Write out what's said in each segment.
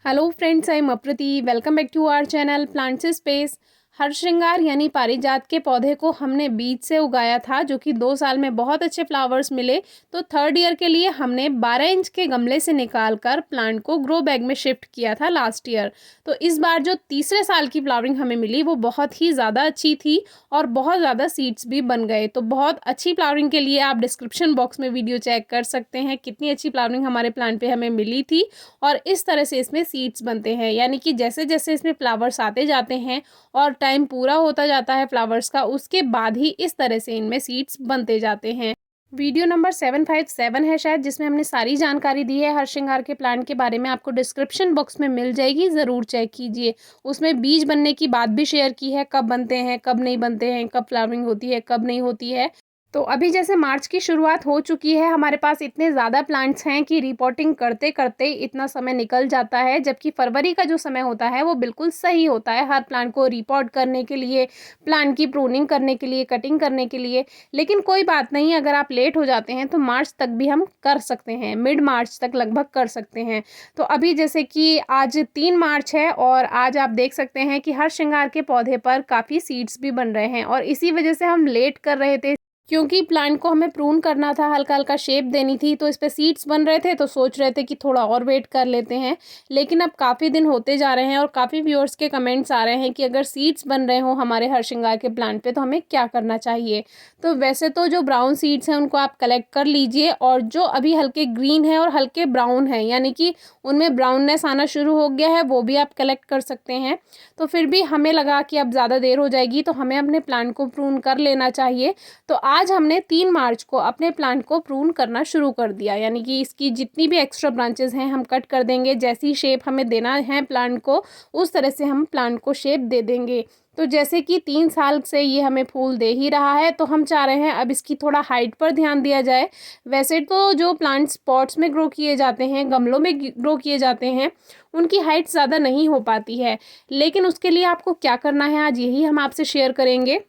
Hello friends, I am Apriti. Welcome back to our channel plants space. हर श्रृंगार यानी पारिजात के पौधे को हमने बीज से उगाया था, जो कि 2 साल में बहुत अच्छे फ्लावर्स मिले। तो थर्ड ईयर के लिए हमने 12 इंच के गमले से निकालकर प्लांट को ग्रो बैग में शिफ्ट किया था लास्ट ईयर। तो इस बार जो तीसरे साल की फ्लावरिंग हमें मिली वो बहुत ही ज़्यादा अच्छी थी और बहुत ज़्यादा सीड्स भी बन गए। तो बहुत अच्छी फ्लावरिंग के लिए आप डिस्क्रिप्शन बॉक्स में वीडियो चेक कर सकते हैं कितनी अच्छी फ्लावरिंग हमारे प्लांट पे हमें मिली थी। और इस तरह से इसमें सीड्स बनते हैं, यानी कि जैसे जैसे इसमें फ्लावर्स आते जाते हैं और टाइम पूरा होता जाता है फ्लावर्स का, उसके बाद ही इस तरह से इनमें सीड्स बनते जाते हैं। वीडियो नंबर 757 है शायद, जिसमें हमने सारी जानकारी दी है हर श्रृंगार के प्लांट के बारे में। आपको डिस्क्रिप्शन बॉक्स में मिल जाएगी, ज़रूर चेक कीजिए। उसमें बीज बनने की बात भी शेयर की है, कब बनते हैं, कब नहीं बनते हैं, कब फ्लावरिंग होती है, कब नहीं होती है। तो अभी जैसे मार्च की शुरुआत हो चुकी है, हमारे पास इतने ज़्यादा प्लांट्स हैं कि रिपोर्टिंग करते करते इतना समय निकल जाता है, जबकि फरवरी का जो समय होता है वो बिल्कुल सही होता है हर प्लांट को रिपोर्ट करने के लिए, प्लांट की प्रूनिंग करने के लिए, कटिंग करने के लिए। लेकिन कोई बात नहीं, अगर आप लेट हो जाते हैं तो मार्च तक भी हम कर सकते हैं, मिड मार्च तक लगभग कर सकते हैं। तो अभी जैसे कि आज 3 मार्च है और आज आप देख सकते हैं कि हर श्रृंगार के पौधे पर काफ़ी सीड्स भी बन रहे हैं, और इसी वजह से हम लेट कर रहे थे क्योंकि प्लांट को हमें प्रून करना था, हल्का हल्का शेप देनी थी। तो इस पे सीड्स बन रहे थे, तो सोच रहे थे कि थोड़ा और वेट कर लेते हैं। लेकिन अब काफ़ी दिन होते जा रहे हैं और काफ़ी व्यूअर्स के कमेंट्स आ रहे हैं कि अगर सीड्स बन रहे हो हमारे हर श्रृंगार के प्लांट पे तो हमें क्या करना चाहिए। तो वैसे तो जो ब्राउन सीड्स हैं उनको आप कलेक्ट कर लीजिए, और जो अभी हल्के ग्रीन है और हल्के ब्राउन है, यानी कि उनमें ब्राउननेस आना शुरू हो गया है, वो भी आप कलेक्ट कर सकते हैं। तो फिर भी हमें लगा कि अब ज़्यादा देर हो जाएगी, तो हमें अपने प्लांट को प्रून कर लेना चाहिए। तो आज हमने 3 मार्च को अपने प्लांट को प्रून करना शुरू कर दिया, यानी कि इसकी जितनी भी एक्स्ट्रा ब्रांचेस हैं हम कट कर देंगे। जैसी शेप हमें देना है प्लांट को, उस तरह से हम प्लांट को शेप दे देंगे। तो जैसे कि 3 साल से ये हमें फूल दे ही रहा है, तो हम चाह रहे हैं अब इसकी थोड़ा हाइट पर ध्यान दिया जाए। वैसे तो जो प्लांट्स पॉट्स में ग्रो किए जाते हैं, गमलों में ग्रो किए जाते हैं, उनकी हाइट ज़्यादा नहीं हो पाती है। लेकिन उसके लिए आपको क्या करना है, आज यही हम आपसे शेयर करेंगे।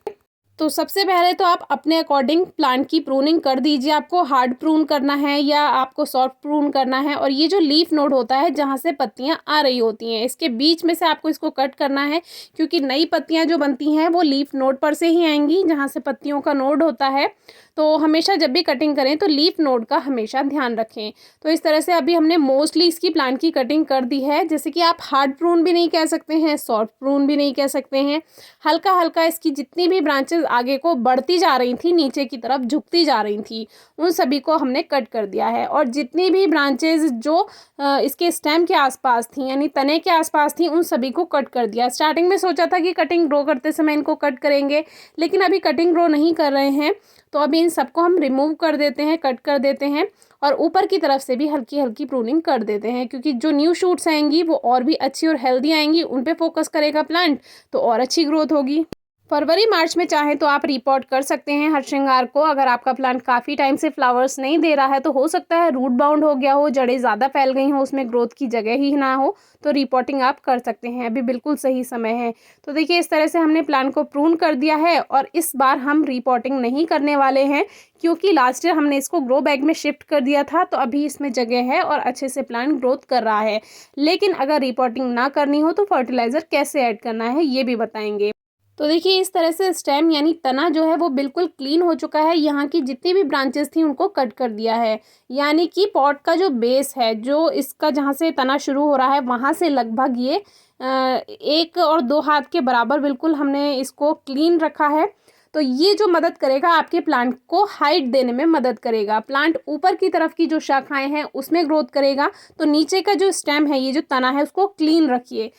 तो सबसे पहले तो आप अपने अकॉर्डिंग प्लांट की प्रूनिंग कर दीजिए। आपको हार्ड प्रून करना है या आपको सॉफ्ट प्रून करना है। और ये जो लीफ नोड होता है, जहाँ से पत्तियां आ रही होती हैं, इसके बीच में से आपको इसको कट करना है, क्योंकि नई पत्तियां जो बनती हैं वो लीफ नोड पर से ही आएंगी, जहाँ से पत्तियों का नोड होता है। तो हमेशा जब भी कटिंग करें तो लीफ नोड का हमेशा ध्यान रखें। तो इस तरह से अभी हमने मोस्टली इसकी प्लांट की कटिंग कर दी है। जैसे कि आप हार्ड प्रून भी नहीं कह सकते हैं, सॉफ्ट प्रून भी नहीं कह सकते हैं। हल्का हल्का इसकी जितनी भी ब्रांचेस आगे को बढ़ती जा रही थी, नीचे की तरफ झुकती जा रही थी, उन सभी को हमने कट कर दिया है। और जितनी भी ब्रांचेस जो इसके स्टेम के आसपास थी, यानी तने के आसपास थी, उन सभी को कट कर दिया। स्टार्टिंग में सोचा था कि कटिंग ग्रो करते समय इनको कट करेंगे, लेकिन अभी कटिंग ग्रो नहीं कर रहे हैं, तो अभी इन सबको हम रिमूव कर देते हैं, कट कर देते हैं। और ऊपर की तरफ से भी हल्की हल्की प्रूनिंग कर देते हैं, क्योंकि जो न्यू शूट्स आएंगी वो और भी अच्छी और हेल्दी आएंगी, उन पे फोकस करेगा प्लांट, तो और अच्छी ग्रोथ होगी। फरवरी मार्च में चाहे तो आप रिपोर्ट कर सकते हैं हर श्रृंगार को। अगर आपका प्लांट काफ़ी टाइम से फ्लावर्स नहीं दे रहा है, तो हो सकता है रूट बाउंड हो गया हो, जड़ें ज़्यादा फैल गई हो, उसमें ग्रोथ की जगह ही ना हो, तो रिपोर्टिंग आप कर सकते हैं। अभी बिल्कुल सही समय है। तो देखिए, इस तरह से हमने प्लांट को प्रून कर दिया है, और इस बार हम रिपोर्टिंग नहीं करने वाले हैं, क्योंकि लास्ट ईयर हमने इसको ग्रो बैग में शिफ्ट कर दिया था। तो अभी इसमें जगह है और अच्छे से प्लांट ग्रोथ कर रहा है। लेकिन अगर रिपोर्टिंग ना करनी हो तो फर्टिलाइज़र कैसे ऐड करना है ये भी बताएंगे। तो देखिए, इस तरह से स्टेम यानी तना जो है वो बिल्कुल क्लीन हो चुका है। यहाँ की जितनी भी ब्रांचेस थी उनको कट कर दिया है, यानी कि पॉट का जो बेस है, जो इसका जहाँ से तना शुरू हो रहा है, वहाँ से लगभग ये 1 और 2 हाथ के बराबर बिल्कुल हमने इसको क्लीन रखा है। तो ये जो मदद करेगा, आपके प्लांट को हाइट देने में मदद करेगा। प्लांट ऊपर की तरफ की जो शाखाएं हैं उसमें ग्रोथ करेगा, तो नीचे का जो स्टेम है, ये जो तना है, उसको क्लीन रखिए।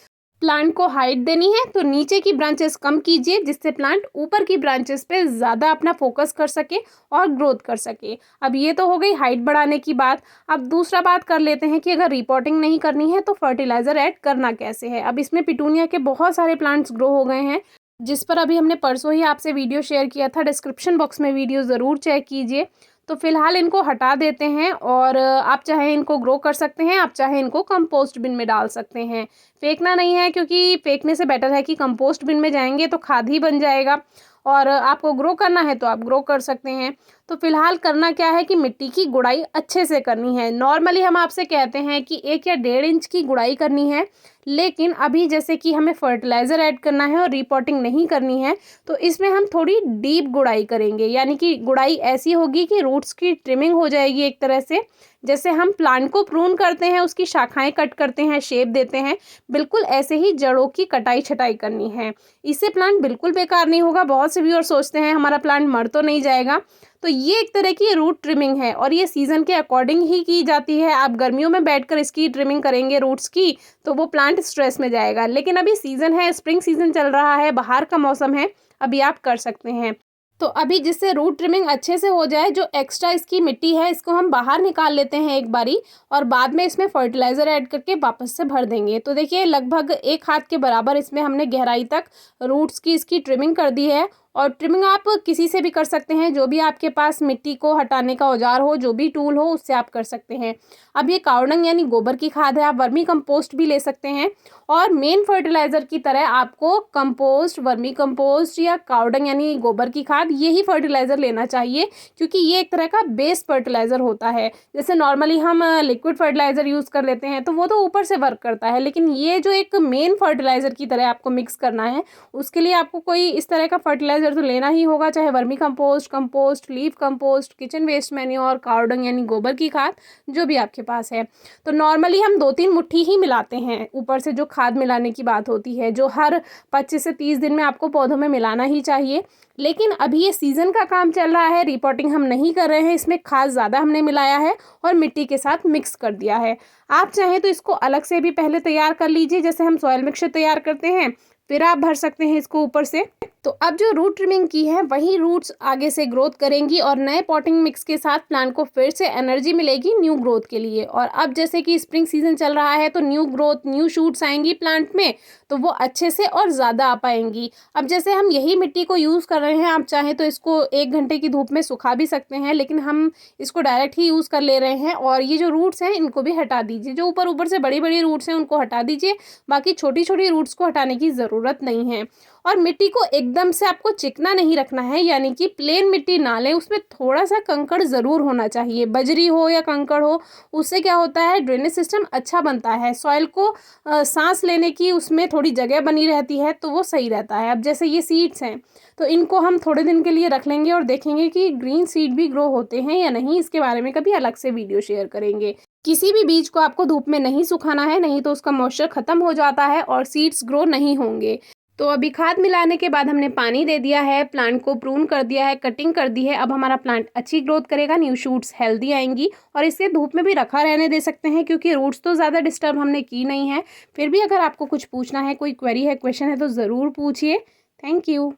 प्लांट को हाइट देनी है तो नीचे की ब्रांचेस कम कीजिए, जिससे प्लांट ऊपर की ब्रांचेस पे ज़्यादा अपना फोकस कर सके और ग्रोथ कर सके। अब ये तो हो गई हाइट बढ़ाने की बात। अब दूसरा बात कर लेते हैं कि अगर रिपोर्टिंग नहीं करनी है तो फर्टिलाइज़र ऐड करना कैसे है। अब इसमें पिटूनिया के बहुत सारे प्लांट्स ग्रो हो गए हैं, जिस पर अभी हमने परसों ही आपसे वीडियो शेयर किया था। डिस्क्रिप्शन बॉक्स में वीडियो ज़रूर चेक कीजिए। तो फिलहाल इनको हटा देते हैं, और आप चाहे इनको ग्रो कर सकते हैं, आप चाहे इनको कंपोस्ट बिन में डाल सकते हैं। फेंकना नहीं है, क्योंकि फेंकने से बेटर है कि कंपोस्ट बिन में जाएंगे तो खाद ही बन जाएगा। और आपको ग्रो करना है तो आप ग्रो कर सकते हैं। तो फिलहाल करना क्या है कि मिट्टी की गुड़ाई अच्छे से करनी है। नॉर्मली हम आपसे कहते हैं कि 1 या 1.5 इंच की गुड़ाई करनी है, लेकिन अभी जैसे कि हमें फर्टिलाइज़र ऐड करना है और रिपोर्टिंग नहीं करनी है, तो इसमें हम थोड़ी डीप गुड़ाई करेंगे। यानी कि गुड़ाई ऐसी होगी कि रूट्स की ट्रिमिंग हो जाएगी एक तरह से। जैसे हम प्लांट को प्रून करते हैं, उसकी शाखाएं कट करते हैं, शेप देते हैं, बिल्कुल ऐसे ही जड़ों की कटाई छटाई करनी है। इससे प्लांट बिल्कुल बेकार नहीं होगा। बहुत से व्यूअर सोचते हैं हमारा प्लांट मर तो नहीं जाएगा। तो ये एक तरह की रूट ट्रिमिंग है और ये सीज़न के अकॉर्डिंग ही की जाती है। आप गर्मियों में बैठकर इसकी ट्रिमिंग करेंगे रूट्स की, तो वो प्लांट स्ट्रेस में जाएगा। लेकिन अभी सीज़न है, स्प्रिंग सीज़न चल रहा है, बाहर का मौसम है, अभी आप कर सकते हैं। तो अभी जिससे रूट ट्रिमिंग अच्छे से हो जाए, जो एक्स्ट्रा इसकी मिट्टी है इसको हम बाहर निकाल लेते हैं एक बारी, और बाद में इसमें फर्टिलाइज़र ऐड करके वापस से भर देंगे। तो देखिए लगभग 1 हाथ के बराबर इसमें हमने गहराई तक रूट्स की इसकी ट्रिमिंग कर दी है। और ट्रिमिंग आप किसी से भी कर सकते हैं, जो भी आपके पास मिट्टी को हटाने का औजार हो, जो भी टूल हो उससे आप कर सकते हैं। अब ये कावडंग यानी गोबर की खाद है, आप वर्मी कंपोस्ट भी ले सकते हैं। और मेन फर्टिलाइज़र की तरह आपको कंपोस्ट, वर्मी कंपोस्ट या कावडंग यानी गोबर की खाद, यही फर्टिलाइज़र लेना चाहिए, क्योंकि ये एक तरह का बेस फर्टिलाइज़र होता है। जैसे नॉर्मली हम लिक्विड फर्टिलाइज़र यूज़ कर लेते हैं तो वो तो ऊपर से वर्क करता है, लेकिन ये जो एक मेन फर्टिलाइज़र की तरह आपको मिक्स करना है, उसके लिए आपको कोई इस तरह का फर्टिलाइज़र तो लेना ही होगा, चाहे vermicompost, compost, leaf compost, kitchen waste manure, cow dung यानी गोबर की खाद, जो भी आपके पास है। तो नॉर्मली हम 2-3 मुट्ठी ही मिलाते हैं, ऊपर से जो खाद मिलाने की बात होती है, जो हर 25 से 30 दिन में आपको पौधों में मिलाना ही चाहिए। लेकिन अभी ये सीज़न का काम चल रहा है, रिपोर्टिंग हम नहीं कर रहे हैं, इसमें खाद ज़्यादा हमने मिलाया है और मिट्टी के साथ मिक्स कर दिया है। आप चाहें तो इसको अलग से भी पहले तैयार कर लीजिए, जैसे हम सॉइल मिक्सचर तैयार करते हैं, फिर आप भर सकते हैं इसको ऊपर से। तो अब जो रूट ट्रिमिंग की है वही रूट्स आगे से ग्रोथ करेंगी और नए पॉटिंग मिक्स के साथ प्लांट को फिर से एनर्जी मिलेगी न्यू ग्रोथ के लिए। और अब जैसे कि स्प्रिंग सीजन चल रहा है तो न्यू ग्रोथ, न्यू शूट्स आएंगी प्लांट में, तो वो अच्छे से और ज़्यादा आ पाएंगी। अब जैसे हम यही मिट्टी को यूज़ कर रहे हैं, आप चाहें तो इसको 1 घंटे की धूप में सुखा भी सकते हैं, लेकिन हम इसको डायरेक्ट ही यूज़ कर ले रहे हैं। और ये जो रूट्स हैं इनको भी हटा दीजिए, जो ऊपर ऊपर से बड़ी बड़ी रूट्स हैं उनको हटा दीजिए, बाकी छोटी छोटी रूट्स को हटाने की ज़रूरत नहीं है। और मिट्टी को एकदम से आपको चिकना नहीं रखना है, यानी कि प्लेन मिट्टी ना लें, उसमें थोड़ा सा कंकड़ ज़रूर होना चाहिए, बजरी हो या कंकड़ हो। उससे क्या होता है, ड्रेनेज सिस्टम अच्छा बनता है, सॉइल को सांस लेने की उसमें थोड़ी जगह बनी रहती है, तो वो सही रहता है। अब जैसे ये सीड्स हैं तो इनको हम थोड़े दिन के लिए रख लेंगे और देखेंगे कि ग्रीन सीड भी ग्रो होते हैं या नहीं, इसके बारे में कभी अलग से वीडियो शेयर करेंगे। किसी भी बीज को आपको धूप में नहीं सुखाना है, नहीं तो उसका मॉइस्चर ख़त्म हो जाता है और सीड्स ग्रो नहीं होंगे। तो अभी खाद मिलाने के बाद हमने पानी दे दिया है, प्लांट को प्रून कर दिया है, कटिंग कर दी है। अब हमारा प्लांट अच्छी ग्रोथ करेगा, न्यू शूट्स हेल्दी आएंगी और इसे धूप में भी रखा रहने दे सकते हैं, क्योंकि रूट्स तो ज़्यादा डिस्टर्ब हमने की नहीं है। फिर भी अगर आपको कुछ पूछना है, कोई क्वेरी है, क्वेश्चन है, तो ज़रूर पूछिए। Thank you.